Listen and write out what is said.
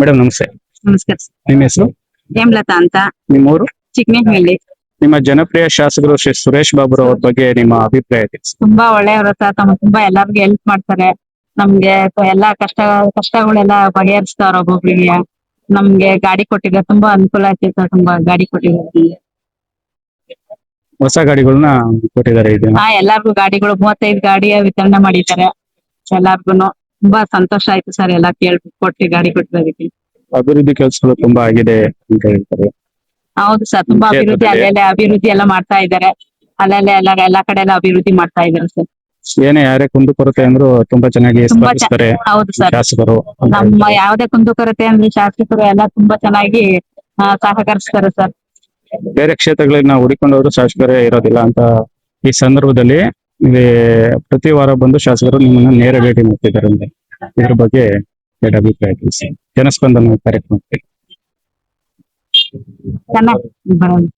Madam ನಮಸ್ತೆ. ನಮಸ್ಕಾರ sir. ನಿಮ್ಮ ಹೆಸರು? ಹೇಮಲತಾ ಅಂತ, ನಿಮ್ಮೂರು? ಚಿಕ್ಕನೇಹಳ್ಳಿ. ನಿಮ್ಮ ಜನಪ್ರಿಯ ಶಾಸಕರು ಶ್ರೀ ಸುರೇಶ್ ಬಾಬು ಅವ್ರ ಬಗ್ಗೆ ನಿಮ್ಮ ಅಭಿಪ್ರಾಯ ತಿಳಿಸಿ. ತುಂಬಾ ಒಳ್ಳೆಯವರು ಸರ್. ತುಂಬಾ ಎಲ್ಲರಿಗೂ ಹೆಲ್ಪ್ ಮಾಡ್ತಾರೆ. ನಮ್ಗೆ ಎಲ್ಲಾ ಕಷ್ಟಗಳೆಲ್ಲ ಬಗೆಹರಿಸ್ತಾರ. ಒಬ್ಬೊಬ್ರಿಗೆ ನಮ್ಗೆ ಗಾಡಿ ಕೊಟ್ಟಿದ್ದಾರೆ, ತುಂಬಾ ಅನುಕೂಲ ಆಗ್ತೈತೆ ಸರ್. ತುಂಬಾ ಗಾಡಿ ಕೊಟ್ಟಿದ್ದಾರೆ. ಹೊಸ ಗಾಡಿಗಳನ್ನ ಕೊಟ್ಟಿದ್ದಾರೆ ಇದನ್ನ. ಎಲ್ಲಾರ್ಗು ಗಾಡಿಗಳು 35 ಗಾಡಿ ವಿತರಣೆ ಮಾಡಿದ್ದಾರೆ. ಎಲ್ಲಾರ್ಗುನು ತುಂಬಾ ಸಂತೋಷ ಆಯ್ತು ಸರ್. ಎಲ್ಲ ಕೊಟ್ಟು ಗಾಡಿ ಕೊಟ್ಟಿರೋದಕ್ಕೆ. ಅಭಿವೃದ್ಧಿ ಕೆಲಸಗಳು ತುಂಬಾ ಆಗಿದೆ ಅಂತ ಹೇಳ್ತಾರೆ. ಹೌದು ಸರ್, ತುಂಬಾ ಅಭಿವೃದ್ಧಿ ಅಲ್ಲೆಲ್ಲ ಅಭಿವೃದ್ಧಿ ಎಲ್ಲ ಮಾಡ್ತಾ ಇದ್ದಾರೆ. ಅಲ್ಲೆಲ್ಲ ಎಲ್ಲಾ ಕಡೆ ಎಲ್ಲ ಅಭಿವೃದ್ಧಿ ಮಾಡ್ತಾ ಇದ್ದಾರೆ ಸರ್. ಏನೇ ಯಾರೇ ಕುಂದು ಕೊರತೆ ಅಂದ್ರು ತುಂಬಾ ಚೆನ್ನಾಗಿ ಸ್ಪಂದಿಸ್ತಾರೆ ಹೌದು ಸರ್. ಶಾಸಕರು. ನಮ್ಮ ಯಾವುದೇ ಕುಂದುಕೊರತೆ ಅಂದ್ರೆ ಶಾಸಕರು ಎಲ್ಲ ತುಂಬಾ ಚೆನ್ನಾಗಿ ಸಹಕರಿಸ್ತಾರೆ ಸರ್. ಬೇರೆ ಕ್ಷೇತ್ರಗಳಿಗೆ ನಾವು ಹುಡುಕೊಂಡವರು ಶಾಸಕರೇ ಇರೋದಿಲ್ಲ ಅಂತ ಈ ಸಂದರ್ಭದಲ್ಲಿ ಇಲ್ಲಿ ಪ್ರತಿ ವಾರ ಬಂದು ಶಾಸಕರು ನಿಮ್ಮನ್ನ ನೇರ ಭೇಟಿ ಮಾಡ್ತಿದ್ದಾರೆ ಅಂದ್ರೆ ಇದ್ರ ಬಗ್ಗೆ ಎರಡು ಅಭಿಪ್ರಾಯ ತಿಳಿಸಿ. ಜನಸ್ಪಂದನ ಕಾರ್ಯಕ್ರಮಕ್ಕೆ ಚೆನ್ನಾಗಿ ಬರೋದು.